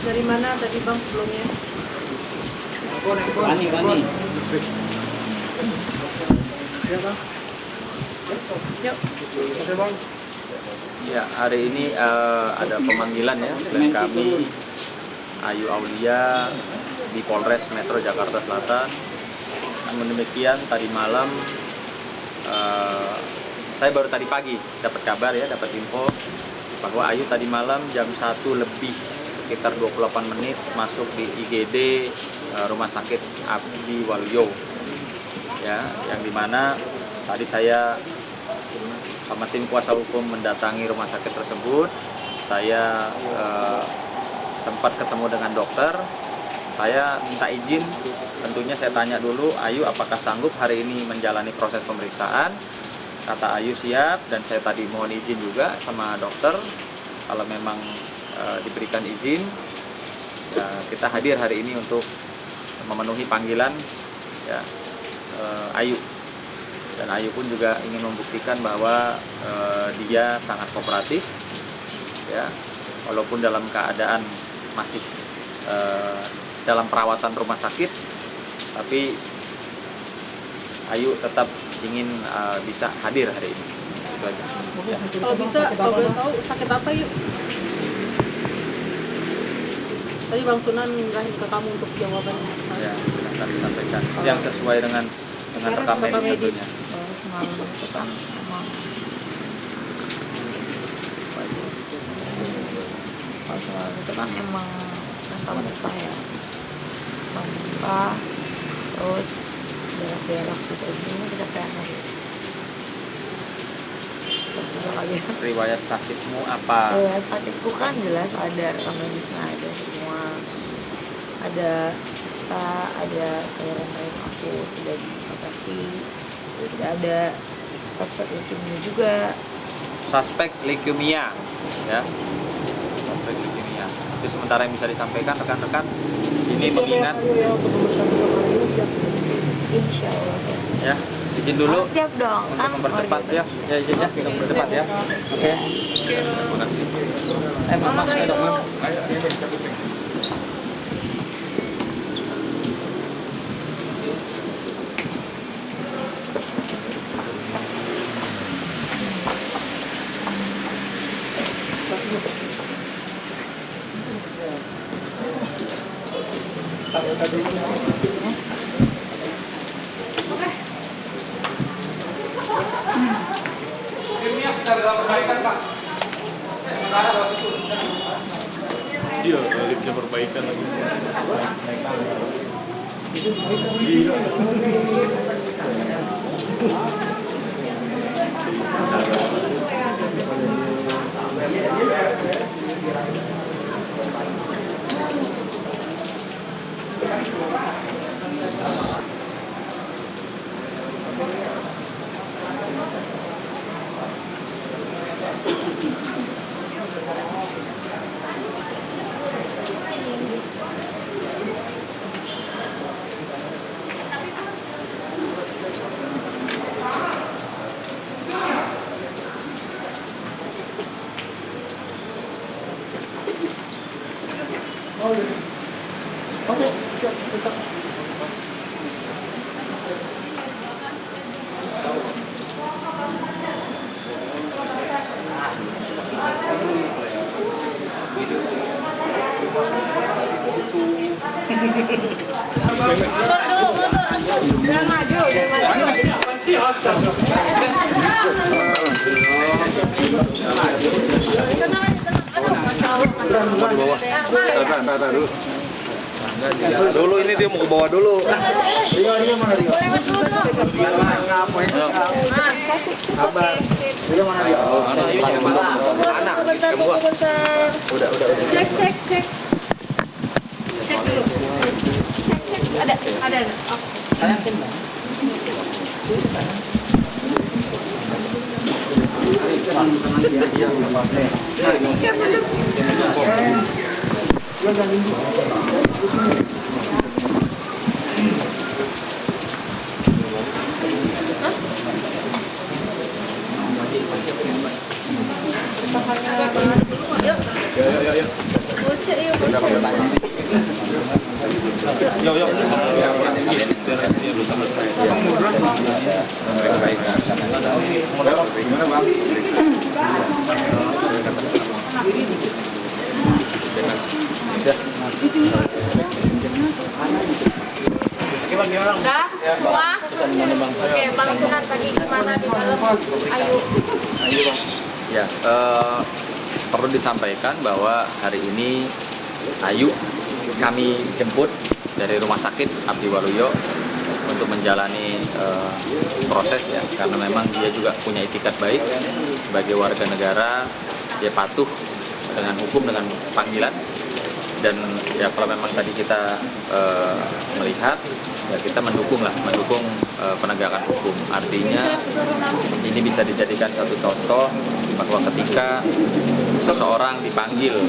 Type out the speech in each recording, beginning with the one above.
Dari mana tadi Bang sebelumnya? Rani. Ya Bang. Yuk. Ya, hari ini ada pemanggilan ya klien kami Ayu Aulia di Polres Metro Jakarta Selatan. Namun demikian tadi malam saya baru tadi pagi dapat kabar ya, dapat info bahwa Ayu tadi malam jam 1 lebih sekitar 28 menit masuk di IGD Rumah Sakit Abdi Waluyo. Ya, yang dimana tadi saya sama tim kuasa hukum mendatangi rumah sakit tersebut. Saya sempat ketemu dengan dokter. Saya minta izin, tentunya saya tanya dulu, Ayu apakah sanggup hari ini menjalani proses pemeriksaan. Kata Ayu siap, dan saya tadi mohon izin juga sama dokter. Kalau memang diberikan izin, kita hadir hari ini untuk memenuhi panggilan ya, Ayu. Dan Ayu pun juga ingin membuktikan bahwa dia sangat kooperatif, ya, walaupun dalam keadaan masih dalam perawatan rumah sakit, tapi Ayu tetap ingin bisa hadir hari ini. Itu aja. Ya. Kalau bisa, kalau boleh tahu sakit apa Yuk? Tadi Bang Sunan ngerahin ke kamu untuk jawabannya. Ya, akan disampaikan yang sesuai dengan rekam medis tentunya. Semalam itu kan emang kalau semalam itu kan emang rangka muka ya, muka terus berak-berak gitu, sini kecapean lagi. Terus juga kali ya. Riwayat sakitmu apa? Riwayat sakitku kan jelas ada rekam medisnya, ada semua, ada pesta, ada saluran rahim aku sudah dioperasi, sudah tidak ada suspek leukemia juga. Suspek leukemia, ya. Suspek leukemia. Itu sementara yang bisa disampaikan rekan-rekan. Ini mengingat, Insya Allah saya siap. ya, izin dulu. Oh, siap dong, Untuk kan mempercepat ya, izin ya, kita mempercepat ya. Oke. Terima kasih. Mama, ayo dong, Mam. Iya, liftnya perbaikan lagi. Dulu ini dia mau ke bawah dulu. Rio mana Rio? Kabar. Rio mana Rio? Bentar. Udah. Cek. Cek dulu. Cek. Ada. Gimana bang? Udah semua? Oke, Bang Sunan tadi gimana di dalam? Ayo. Ya, perlu disampaikan bahwa hari ini Ayu kami jemput dari Rumah Sakit Abdi Waluyo untuk menjalani proses ya, karena memang dia juga punya itikat baik sebagai warga negara, dia patuh dengan hukum, dengan panggilan. Dan ya kalau memang tadi kita melihat, ya kita mendukung penegakan hukum. Artinya ini bisa dijadikan satu contoh bahwa ketika seseorang dipanggil,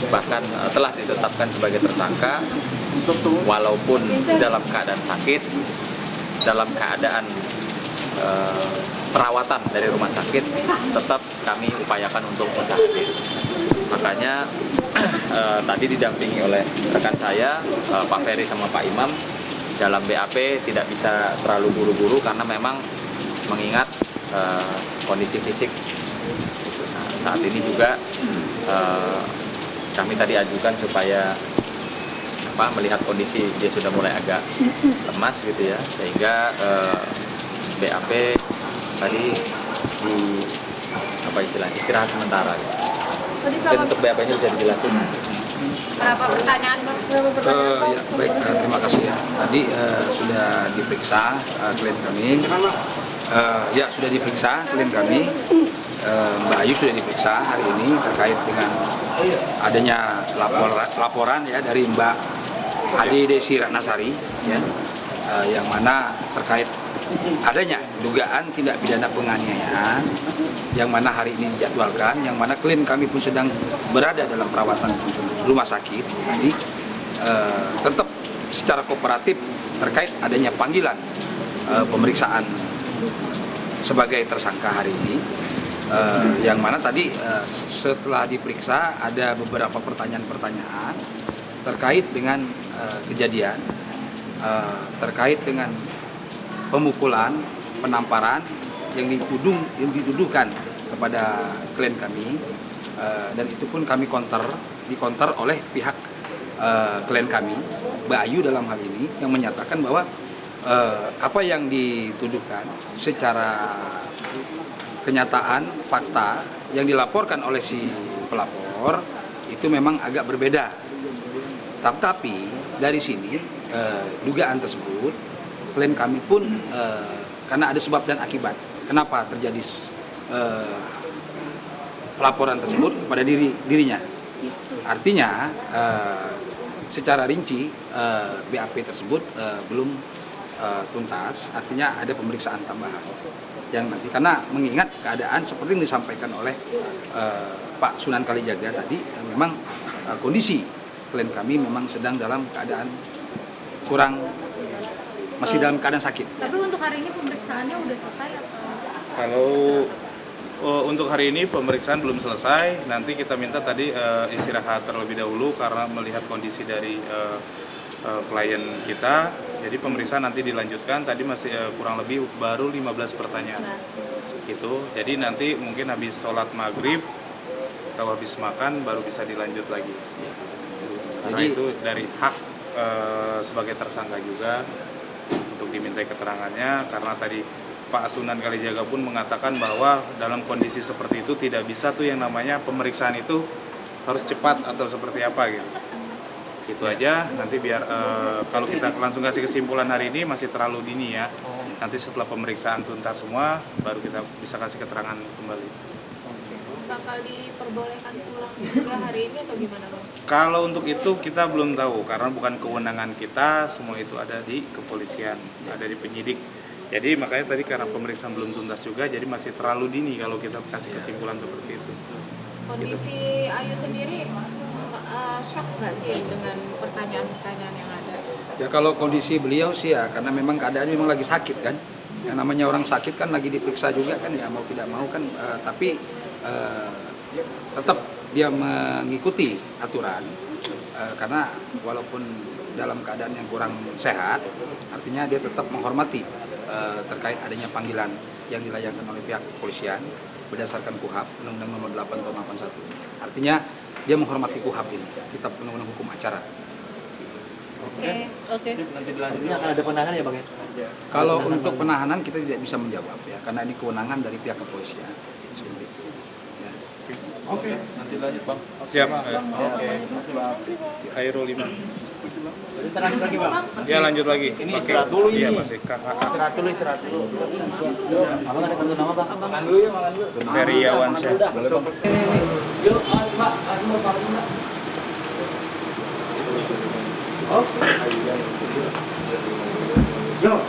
bahkan telah ditetapkan sebagai tersangka, walaupun dalam keadaan sakit, dalam keadaan perawatan dari rumah sakit, tetap kami upayakan untuk bisa hadir. Makanya tadi didampingi oleh rekan saya, Pak Ferry sama Pak Imam, dalam BAP tidak bisa terlalu buru-buru karena memang mengingat kondisi fisik. Nah, saat ini juga kami tadi ajukan supaya melihat kondisi dia sudah mulai agak lemas gitu ya, sehingga BAP tadi di istirahat sementara. Mungkin untuk BAP-nya bisa dijelasin. Berapa pertanyaan Bang? Ya, baik, terima kasih ya. Tadi sudah diperiksa klien kami. Ya, sudah diperiksa klien kami. Mbak Ayu sudah diperiksa hari ini terkait dengan adanya laporan ya dari Mbak Ade Desi Ratnasari ya, yang mana terkait adanya dugaan tindak pidana penganiayaan yang mana hari ini dijadwalkan, yang mana klien kami pun sedang berada dalam perawatan rumah sakit. Jadi tetap secara kooperatif terkait adanya panggilan pemeriksaan sebagai tersangka hari ini, yang mana tadi setelah diperiksa ada beberapa pertanyaan-pertanyaan terkait dengan kejadian, terkait dengan pemukulan, penamparan yang dituduhkan kepada klien kami, dan itu pun kami dikonter oleh pihak klien kami, Mbak Ayu dalam hal ini, yang menyatakan bahwa apa yang dituduhkan secara kenyataan, fakta yang dilaporkan oleh si pelapor itu memang agak berbeda. Tapi dari sini dugaan tersebut klien kami pun karena ada sebab dan akibat kenapa terjadi pelaporan tersebut kepada dirinya. Artinya secara rinci BAP tersebut belum tuntas, artinya ada pemeriksaan tambahan yang nanti, karena mengingat keadaan seperti yang disampaikan oleh Pak Sunan Kalijaga tadi, memang kondisi klien kami memang sedang dalam keadaan masih dalam keadaan sakit. Tapi untuk hari ini pemeriksaannya udah selesai atau? Kalau untuk hari ini pemeriksaan belum selesai, nanti kita minta tadi istirahat terlebih dahulu karena melihat kondisi dari klien kita. Jadi pemeriksaan nanti dilanjutkan, tadi masih kurang lebih baru 15 pertanyaan. Gitu. Jadi nanti mungkin habis sholat maghrib atau habis makan baru bisa dilanjut lagi. Karena Jadi, itu dari hak sebagai tersangka juga untuk dimintai keterangannya, karena tadi Pak Sunan Kalijaga pun mengatakan bahwa dalam kondisi seperti itu tidak bisa tuh yang namanya pemeriksaan itu harus cepat atau seperti apa gitu. Itu aja, nanti biar kalau kita langsung kasih kesimpulan hari ini masih terlalu dini ya. Nanti setelah pemeriksaan tuntas semua baru kita bisa kasih keterangan kembali. Bakal diperbolehkan pulang juga hari ini atau gimana Bang? Kalau untuk itu kita belum tahu karena bukan kewenangan kita, semua itu ada di kepolisian, ada di penyidik. Jadi makanya tadi karena pemeriksaan belum tuntas juga, jadi masih terlalu dini kalau kita kasih kesimpulan seperti itu. Kondisi Ayu sendiri shock nggak sih dengan pertanyaan-pertanyaan yang ada? Ya kalau kondisi beliau sih ya, karena memang keadaan memang lagi sakit kan. Yang namanya orang sakit kan lagi diperiksa juga kan ya, mau tidak mau kan, tapi tetap dia mengikuti aturan, karena walaupun dalam keadaan yang kurang sehat, artinya dia tetap menghormati terkait adanya panggilan yang dilayangkan oleh pihak kepolisian berdasarkan KUHP Undang-Undang Nomor 8 Tahun 81. Artinya dia menghormati KUHP ini, Kitab Undang-Undang Hukum Acara. Oke. Nanti selanjutnya akan ada penahanan ya Bang ya? Kalau untuk penahanan kita tidak bisa menjawab ya, karena ini kewenangan dari pihak kepolisian. Seperti itu. Ya. Oke, nanti lanjut Bang. Siap. Oke. Khairul Iman. Kita lanjut lagi Bang. Ya lanjut lagi. Ini Pakai- istirahat dulu ini. Iya masih kakak. Istirahat dulu. Abang ada kartu nama Bang? Makan dulu ya, makan dulu. Ferry Yawansyah. Boleh Bang. Yuk, Pak. Oke. Yuk.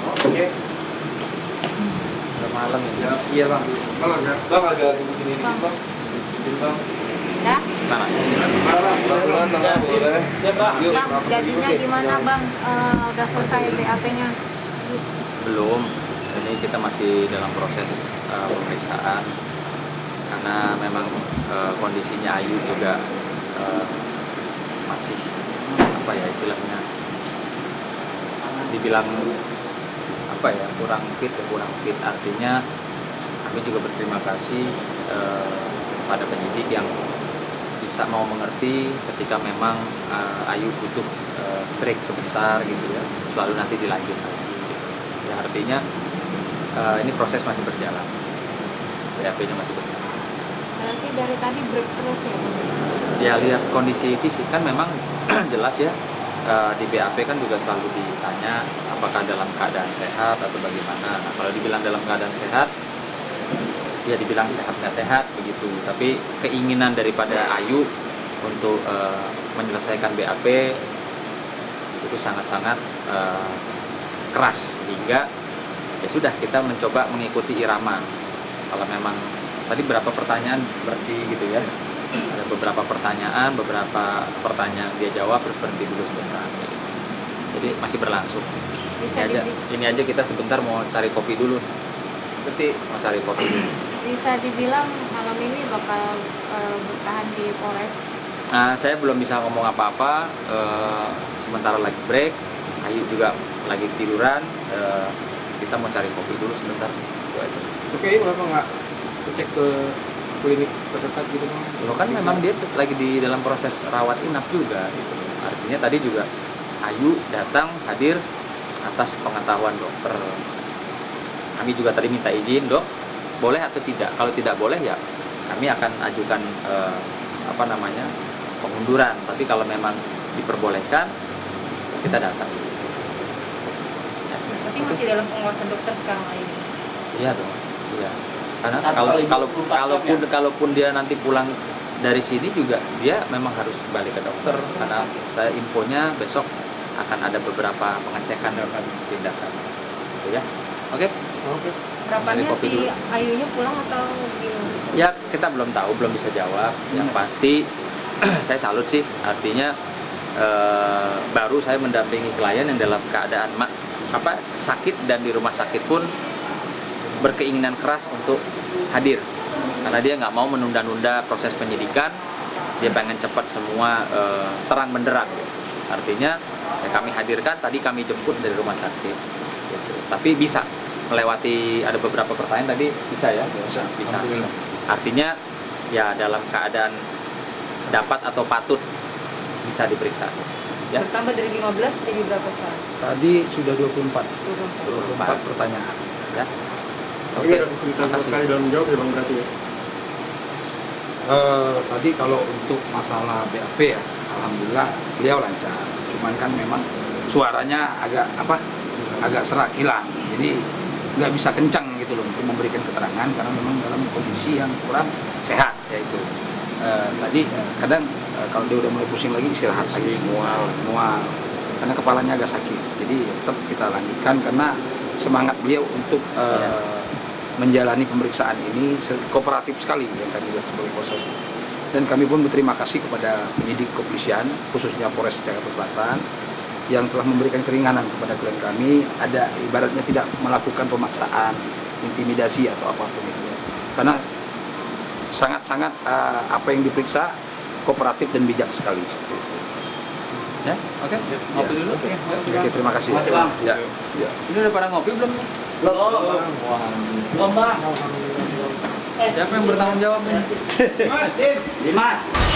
Oke. Udah malam ya. Iya Bang. Bang agak ribut ini dikit Bang. Bang. Ya, Mana? Pelan-pelan tengah boleh. Ya, Pak. Yuk. Bang, jadinya gimana Bang? Udah selesai BAP-nya? Belum. Ini kita masih dalam proses pemeriksaan karena memang kondisinya Ayu juga masih apa ya istilahnya dibilang apa ya kurang fit artinya kami juga berterima kasih pada penyidik yang bisa mau mengerti ketika memang Ayu butuh break sebentar gitu ya selalu nanti dilanjut lagi gitu. Ya artinya ini proses masih berjalan BAP-nya masih berjalan. Berarti dari tadi break terus ya Bang? Ya lihat kondisi fisik kan memang jelas ya di BAP kan juga selalu ditanya apakah dalam keadaan sehat atau bagaimana. Nah, kalau dibilang dalam keadaan sehat ya dibilang sehat nggak sehat begitu, tapi keinginan daripada Ayu untuk menyelesaikan BAP itu sangat-sangat keras sehingga ya sudah kita mencoba mengikuti irama. Kalau memang tadi berapa pertanyaan berarti gitu ya, ada beberapa pertanyaan dia jawab terus berhenti dulu sebentar. Jadi masih berlangsung. Ini aja kita sebentar mau cari kopi dulu. Mau cari kopi dulu. Bisa dibilang malam ini bakal bertahan di Polres. Nah, saya belum bisa ngomong apa-apa. Sementara lagi break, Ayu juga lagi tiduran. Kita mau cari kopi dulu sebentar. Itu aja. Oke, kenapa nggak cek ke klinik terdekat gitu Bang? Loh kan memang dia lagi di dalam proses rawat inap juga gitu. Artinya tadi juga Ayu datang hadir atas pengetahuan dokter. Kami juga tadi minta izin, Dok, boleh atau tidak? Kalau tidak boleh ya kami akan ajukan pengunduran. Tapi kalau memang diperbolehkan kita datang. Berarti masih dalam pengawasan dokter sekarang ini. Iya dong. Iya. Karena kalaupun dia nanti pulang dari sini juga dia memang harus balik ke dokter karena saya infonya besok akan ada beberapa pengecekan dan tindakan. Gitu ya. Oke. Harapannya Dari kopi si dulu. Ayunya pulang atau gimana? Ya kita belum tahu, belum bisa jawab. Yang pasti saya salut sih. Artinya baru saya mendampingi klien yang dalam keadaan sakit dan di rumah sakit pun berkeinginan keras untuk hadir karena dia nggak mau menunda-nunda proses penyidikan. Dia pengen cepat semua terang benderang. Artinya ya kami hadirkan, tadi kami jemput dari rumah sakit. Gitu. Tapi bisa melewati ada beberapa pertanyaan tadi bisa ya? Bisa. Artinya ya dalam keadaan dapat atau patut bisa diperiksa. Ya. Bertambah dari 15 jadi berapa sekarang? Tadi sudah 24 pertanyaan. Ya. Oke, ada kesulitan sama sekali dalam menjawab ya Bang berarti ya? Tadi kalau untuk masalah BAP ya, alhamdulillah beliau lancar. Cuman kan memang suaranya agak serak hilang. Jadi nggak bisa kencang gitu loh untuk memberikan keterangan karena memang dalam kondisi yang kurang sehat yaitu. Tadi kadang kalau dia udah mulai pusing lagi istirahat lagi mual karena kepalanya agak sakit. Jadi tetap kita lanjutkan karena semangat beliau untuk menjalani pemeriksaan ini kooperatif sekali yang kami lihat sebagai kuasa hukum. Dan kami pun berterima kasih kepada penyidik kepolisian khususnya Polres Jakarta Selatan yang telah memberikan keringanan kepada klien kami, ada ibaratnya tidak melakukan pemaksaan, intimidasi atau apapun itu. Karena sangat-sangat apa yang diperiksa kooperatif dan bijak sekali seperti itu. Ya, oke. Ngopi dulu. Oke, terima kasih. Terima kasih, Bang. Ya. Ini udah pada ngopi belum? Belum, Bang. Siapa yang bertanggung jawab ini? Dimas.